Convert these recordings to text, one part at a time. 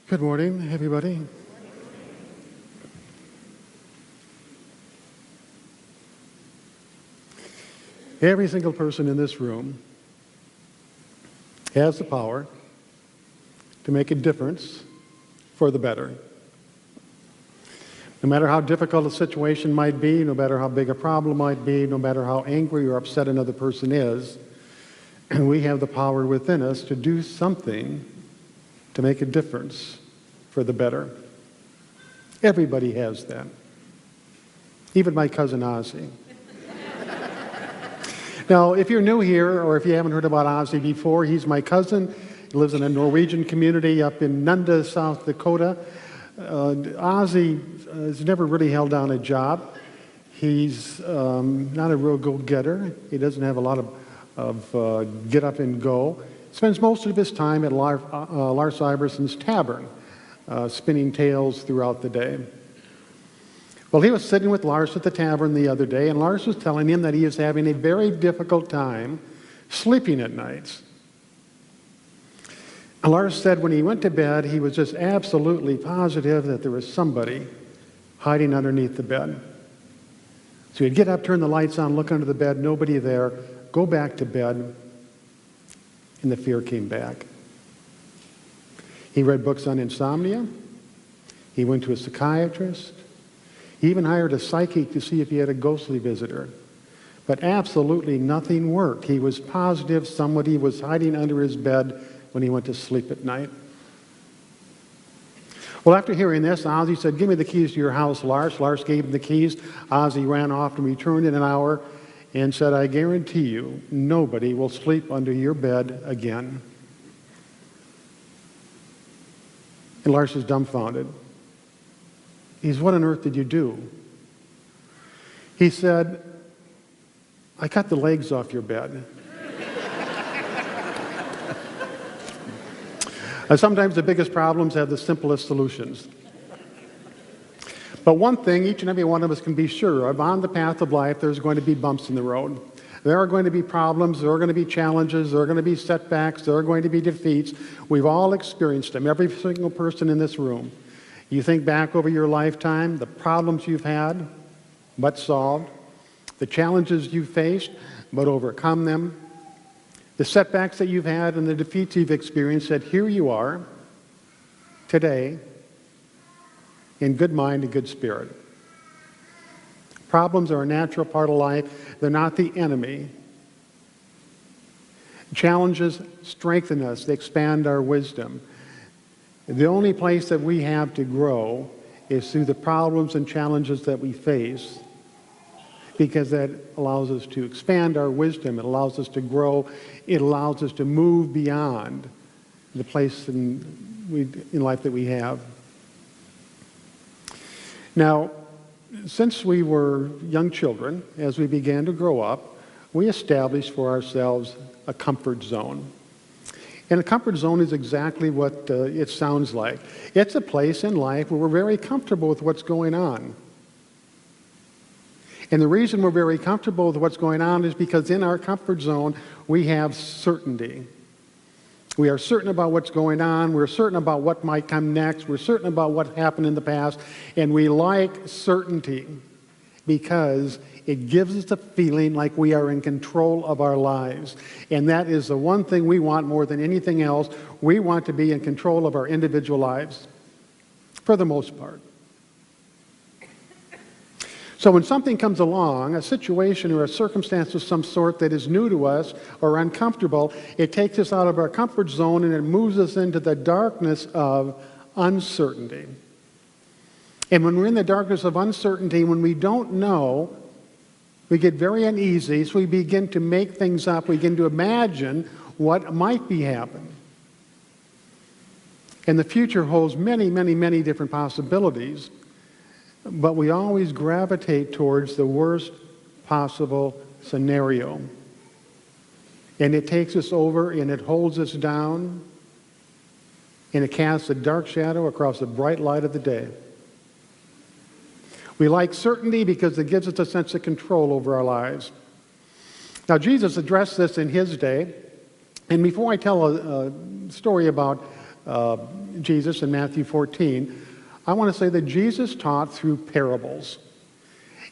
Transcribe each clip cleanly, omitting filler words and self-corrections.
Good morning, everybody. Every single person in this room has the power to make a difference for the better. No matter how difficult a situation might be, no matter how big a problem might be, no matter how angry or upset another person is, we have the power within us to do something to make a difference for the better. Everybody has that. Even my cousin Ozzy. Now, if you're new here, or if you haven't heard about Ozzy before, he's my cousin. He lives in a Norwegian community up in Nunda, South Dakota. Ozzy has never really held down a job. He's not a real go-getter. He doesn't have a lot of get up and go. Spends most of his time at Lars Iverson's tavern, spinning tales throughout the day. Well, he was sitting with Lars at the tavern the other day, and Lars was telling him that he is having a very difficult time sleeping at nights. And Lars said when he went to bed, he was just absolutely positive that there was somebody hiding underneath the bed. So he'd get up, turn the lights on, look under the bed, nobody there, go back to bed, and the fear came back. He read books on insomnia. He went to a psychiatrist. He even hired a psychic to see if he had a ghostly visitor. But absolutely nothing worked. He was positive somebody was hiding under his bed when he went to sleep at night. Well, after hearing this, Ozzy said, "Give me the keys to your house, Lars." Lars gave him the keys. Ozzy ran off and returned in an hour and said, "I guarantee you, nobody will sleep under your bed again." And Lars is dumbfounded. He says, "What on earth did you do?" He said, "I cut the legs off your bed." Sometimes the biggest problems have the simplest solutions. But one thing each and every one of us can be sure of, on the path of life, there's going to be bumps in the road. There are going to be problems, there are going to be challenges, there are going to be setbacks, there are going to be defeats. We've all experienced them, every single person in this room. You think back over your lifetime, the problems you've had, but solved, the challenges you've faced, but overcome them, the setbacks that you've had and the defeats you've experienced, that here you are today in good mind and good spirit. Problems are a natural part of life. They're not the enemy. Challenges strengthen us. They expand our wisdom. The only place that we have to grow is through the problems and challenges that we face, because that allows us to expand our wisdom. It allows us to grow. It allows us to move beyond the place in life that we have. Now, since we were young children, as we began to grow up, we established for ourselves a comfort zone. And a comfort zone is exactly what it sounds like. It's a place in life where we're very comfortable with what's going on. And the reason we're very comfortable with what's going on is because in our comfort zone, we have certainty. We are certain about what's going on. We're certain about what might come next. We're certain about what happened in the past. And we like certainty because it gives us a feeling like we are in control of our lives. And that is the one thing we want more than anything else. We want to be in control of our individual lives, for the most part. So when something comes along, a situation or a circumstance of some sort that is new to us or uncomfortable, it takes us out of our comfort zone and it moves us into the darkness of uncertainty. And when we're in the darkness of uncertainty, when we don't know, we get very uneasy, so we begin to make things up. We begin to imagine what might be happening. And the future holds many, many, many different possibilities. But we always gravitate towards the worst possible scenario. And it takes us over and it holds us down and it casts a dark shadow across the bright light of the day. We like certainty because it gives us a sense of control over our lives. Now, Jesus addressed this in his day. And before I tell a story about Jesus in Matthew 14, I want to say that Jesus taught through parables.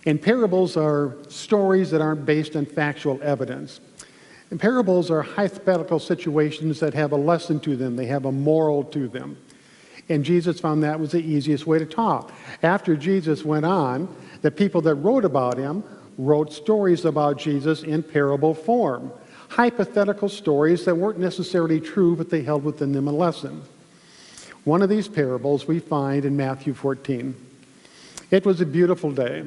And parables are stories that aren't based on factual evidence. And parables are hypothetical situations that have a lesson to them. They have a moral to them. And Jesus found that was the easiest way to talk. After Jesus went on, the people that wrote about him wrote stories about Jesus in parable form. Hypothetical stories that weren't necessarily true, but they held within them a lesson. One of these parables we find in Matthew 14. It was a beautiful day.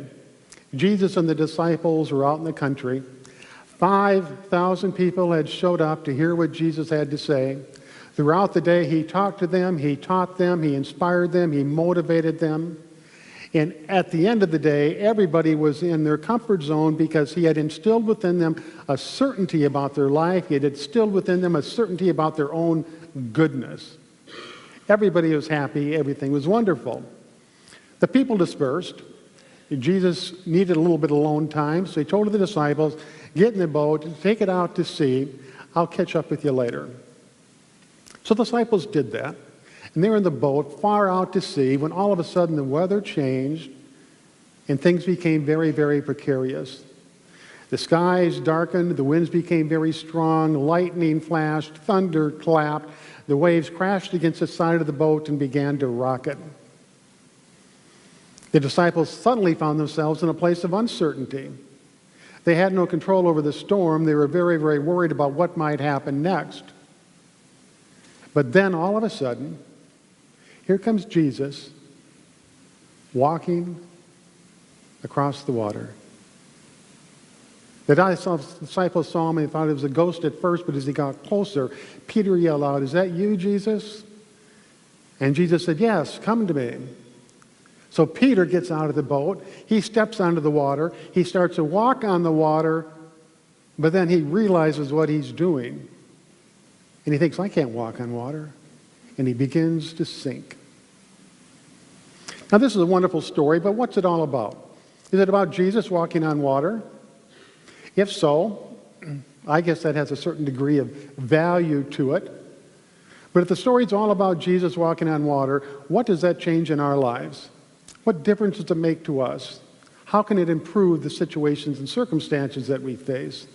Jesus and the disciples were out in the country. 5,000 people had showed up to hear what Jesus had to say. Throughout the day, he talked to them, he taught them, he inspired them, he motivated them. And at the end of the day, everybody was in their comfort zone because he had instilled within them a certainty about their life. He had instilled within them a certainty about their own goodness. Everybody was happy. Everything was wonderful. The people dispersed. Jesus needed a little bit of alone time, so he told the disciples, get in the boat, take it out to sea. I'll catch up with you later. So the disciples did that. And they were in the boat far out to sea when all of a sudden the weather changed and things became very, very precarious. The skies darkened, the winds became very strong, lightning flashed, thunder clapped, the waves crashed against the side of the boat and began to rock it. The disciples suddenly found themselves in a place of uncertainty. They had no control over the storm. They were very, very worried about what might happen next. But then all of a sudden, here comes Jesus walking across the water. The disciples saw him and they thought it was a ghost at first, but as he got closer, Peter yelled out, "Is that you, Jesus?" And Jesus said, "Yes, come to me." So Peter gets out of the boat, he steps onto the water, he starts to walk on the water, but then he realizes what he's doing. And he thinks, I can't walk on water. And he begins to sink. Now this is a wonderful story, but what's it all about? Is it about Jesus walking on water? If so, I guess that has a certain degree of value to it. But if the story's all about Jesus walking on water, what does that change in our lives? What difference does it make to us? How can it improve the situations and circumstances that we face?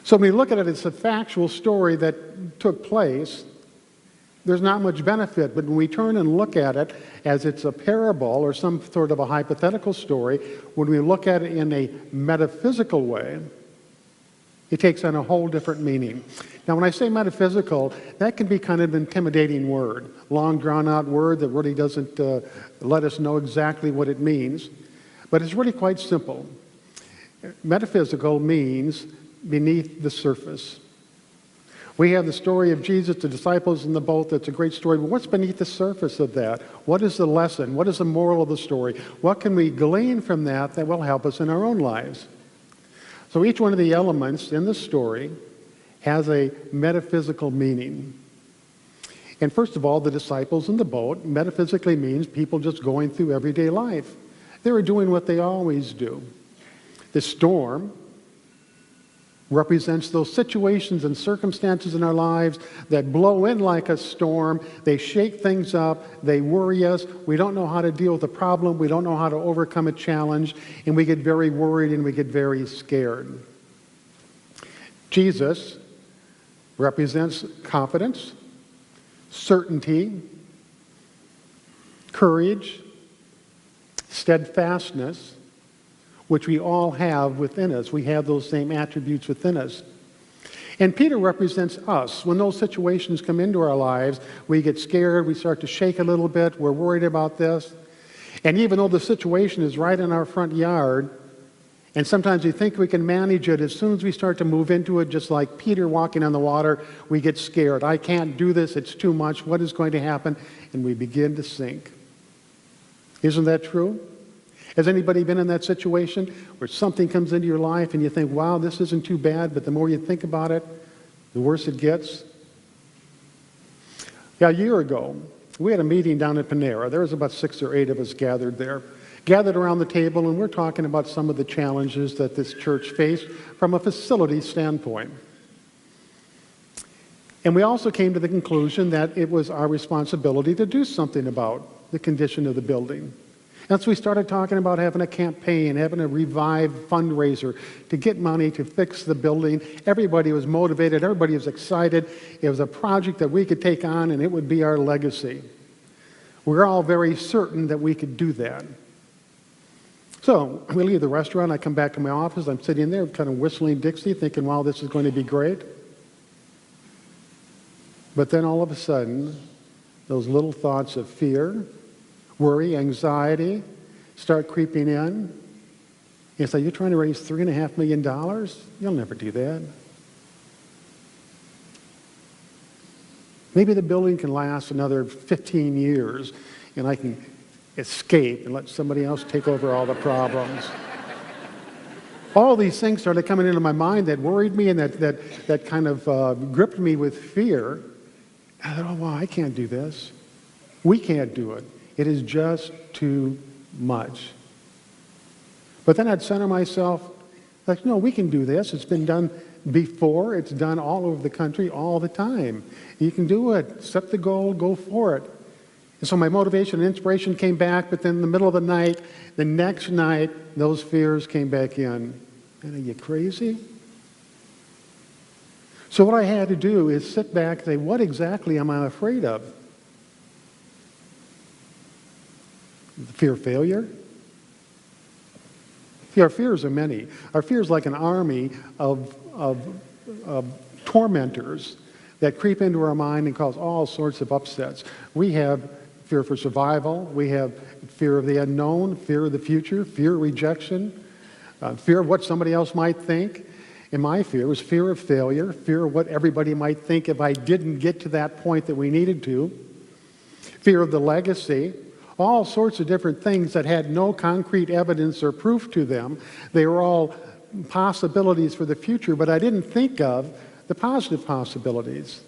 So when we look at it, it's a factual story that took place. There's not much benefit, but when we turn and look at it as it's a parable or some sort of a hypothetical story, when we look at it in a metaphysical way, it takes on a whole different meaning. Now, when I say metaphysical, that can be kind of an intimidating word, long drawn-out word that really doesn't let us know exactly what it means, but it's really quite simple. Metaphysical means beneath the surface. We have the story of Jesus, the disciples in the boat. That's a great story. But what's beneath the surface of that? What is the lesson? What is the moral of the story? What can we glean from that that will help us in our own lives? So each one of the elements in the story has a metaphysical meaning. And first of all, the disciples in the boat metaphysically means people just going through everyday life. They were doing what they always do. The storm represents those situations and circumstances in our lives that blow in like a storm. They shake things up. They worry us. We don't know how to deal with a problem. We don't know how to overcome a challenge. And we get very worried and we get very scared. Jesus represents confidence, certainty, courage, steadfastness, which we all have within us. We have those same attributes within us. And Peter represents us. When those situations come into our lives, we get scared, we start to shake a little bit, we're worried about this. And even though the situation is right in our front yard, and sometimes we think we can manage it, as soon as we start to move into it, just like Peter walking on the water, we get scared. I can't do this, it's too much, what is going to happen? And we begin to sink. Isn't that true? Has anybody been in that situation where something comes into your life and you think, wow, this isn't too bad, but the more you think about it, the worse it gets? Yeah, a year ago, we had a meeting down at Panera. There was about 6 or 8 of us gathered there, gathered around the table, and we're talking about some of the challenges that this church faced from a facility standpoint. And we also came to the conclusion that it was our responsibility to do something about the condition of the building. And so we started talking about having a campaign, having a revived fundraiser to get money to fix the building. Everybody was motivated, everybody was excited. It was a project that we could take on and it would be our legacy. We were all very certain that we could do that. So we leave the restaurant, I come back to my office, I'm sitting there kind of whistling Dixie, thinking, wow, this is going to be great. But then all of a sudden, those little thoughts of fear, worry, anxiety start creeping in. You say, you're trying to raise $3.5 million? You'll never do that. Maybe the building can last another 15 years and I can escape and let somebody else take over all the problems. All these things started coming into my mind that worried me and that kind of gripped me with fear. I thought, oh, wow, I can't do this. We can't do it. It is just too much. But then I'd center myself, like, no, we can do this. It's been done before. It's done all over the country all the time. You can do it. Set the goal, go for it. And so my motivation and inspiration came back, but then in the middle of the night, the next night, those fears came back in. And are you crazy? So what I had to do is sit back and say, what exactly am I afraid of? The fear of failure? See, our fears are many. Our fears like an army of tormentors that creep into our mind and cause all sorts of upsets. We have fear for survival. We have fear of the unknown, fear of the future, fear of rejection, fear of what somebody else might think. And my fear was fear of failure, fear of what everybody might think if I didn't get to that point that we needed to, fear of the legacy, all sorts of different things that had no concrete evidence or proof to them. They were all possibilities for the future, but I didn't think of the positive possibilities.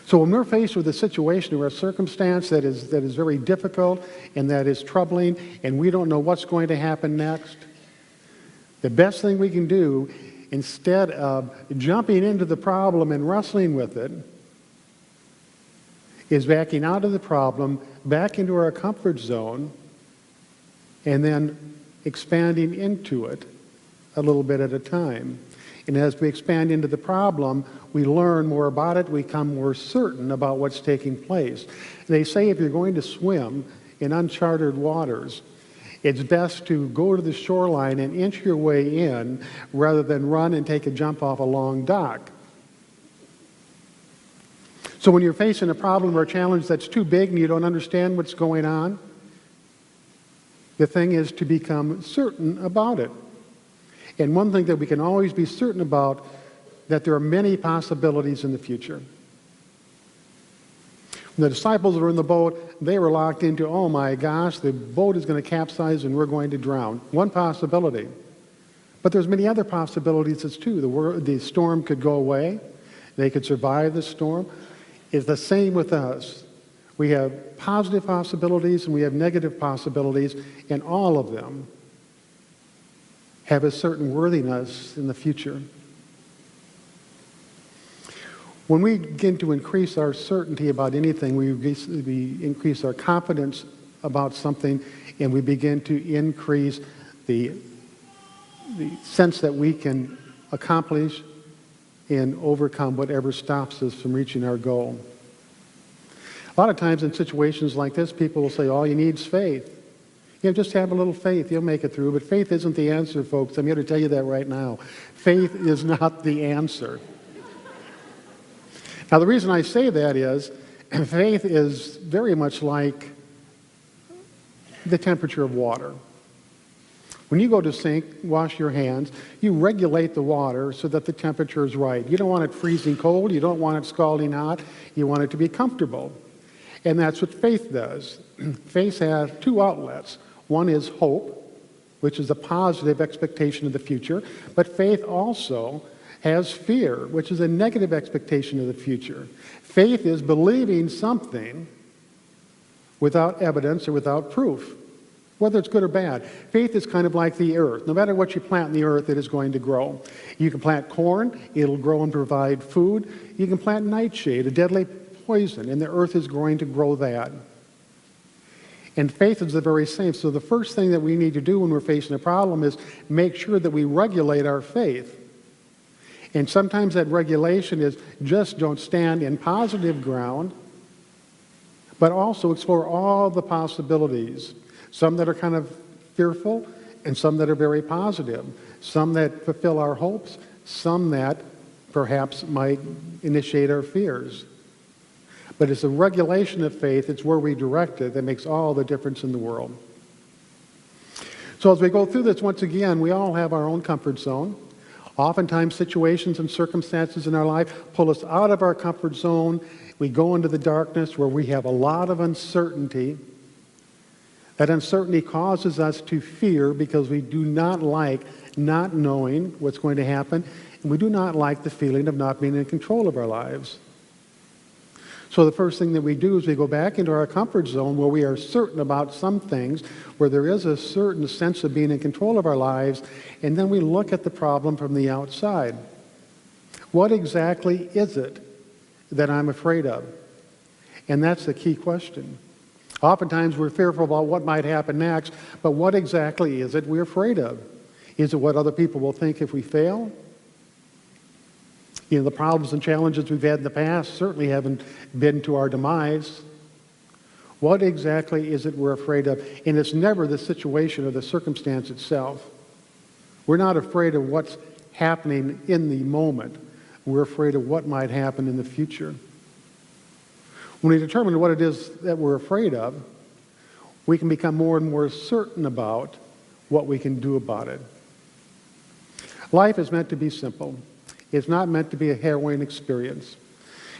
So when we're faced with a situation or a circumstance that is very difficult and that is troubling and we don't know what's going to happen next, the best thing we can do, instead of jumping into the problem and wrestling with it, is backing out of the problem, back into our comfort zone, and then expanding into it a little bit at a time. And as we expand into the problem, we learn more about it, we become more certain about what's taking place. They say if you're going to swim in uncharted waters, it's best to go to the shoreline and inch your way in rather than run and take a jump off a long dock. So when you're facing a problem or a challenge that's too big and you don't understand what's going on, the thing is to become certain about it. And one thing that we can always be certain about, that there are many possibilities in the future. When the disciples were in the boat, they were locked into, oh my gosh, the boat is going to capsize and we're going to drown. One possibility. But there's many other possibilities as too. The storm could go away. They could survive the storm. It's the same with us. We have positive possibilities and we have negative possibilities, and all of them have a certain worthiness in the future. When we begin to increase our certainty about anything, we increase our confidence about something, and we begin to increase the sense that we can accomplish and overcome whatever stops us from reaching our goal. A lot of times in situations like this, people will say, all you need is faith. Just have a little faith, you'll make it through. But faith isn't the answer, folks. I'm here to tell you that right now. Faith is not the answer. Now, the reason I say that is, faith is very much like the temperature of water. When you go to sink, wash your hands, you regulate the water so that the temperature is right. You don't want it freezing cold, you don't want it scalding hot, you want it to be comfortable. And that's what faith does. Faith has two outlets. One is hope, which is a positive expectation of the future, but faith also has fear, which is a negative expectation of the future. Faith is believing something without evidence or without proof. whether it's good or bad. Faith is kind of like the earth. No matter what you plant in the earth, it is going to grow. You can plant corn, it'll grow and provide food. You can plant nightshade, a deadly poison, and the earth is going to grow that. And faith is the very same. So the first thing that we need to do when we're facing a problem is make sure that we regulate our faith. And sometimes that regulation is just don't stand in positive ground, but also explore all the possibilities. Some that are kind of fearful, and some that are very positive. Some that fulfill our hopes, some that perhaps might initiate our fears. But it's the regulation of faith, it's where we direct it, that makes all the difference in the world. So as we go through this, once again, we all have our own comfort zone. Oftentimes situations and circumstances in our life pull us out of our comfort zone. We go into the darkness where we have a lot of uncertainty. That uncertainty causes us to fear because we do not like not knowing what's going to happen, and we do not like the feeling of not being in control of our lives. So the first thing that we do is we go back into our comfort zone where we are certain about some things, where there is a certain sense of being in control of our lives, and then we look at the problem from the outside. What exactly is it that I'm afraid of? And that's the key question. Oftentimes we're fearful about what might happen next, but what exactly is it we're afraid of? Is it what other people will think if we fail? You know, the problems and challenges we've had in the past certainly haven't been to our demise. What exactly is it we're afraid of? And it's never the situation or the circumstance itself. We're not afraid of what's happening in the moment. We're afraid of what might happen in the future. When we determine what it is that we're afraid of, we can become more and more certain about what we can do about it. Life is meant to be simple. It's not meant to be a harrowing experience.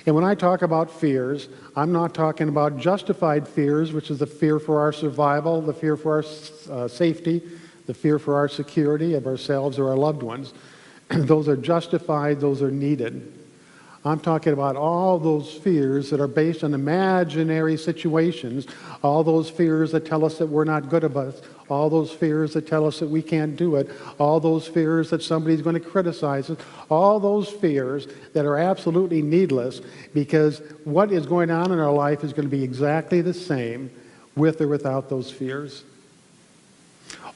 And when I talk about fears, I'm not talking about justified fears, which is the fear for our survival, the fear for our safety, the fear for our security of ourselves or our loved ones. Those are justified, those are needed. I'm talking about all those fears that are based on imaginary situations, all those fears that tell us that we're not good enough, all those fears that tell us that we can't do it, all those fears that somebody's going to criticize us, all those fears that are absolutely needless, because what is going on in our life is going to be exactly the same with or without those fears.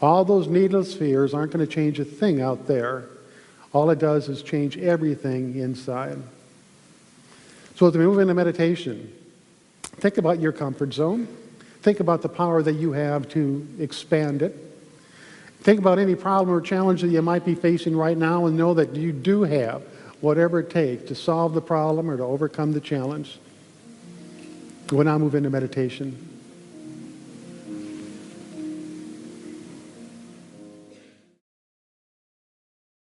All those needless fears aren't going to change a thing out there. All it does is change everything inside. So as we move into meditation, think about your comfort zone. Think about the power that you have to expand it. Think about any problem or challenge that you might be facing right now and know that you do have whatever it takes to solve the problem or to overcome the challenge. We'll now move into meditation.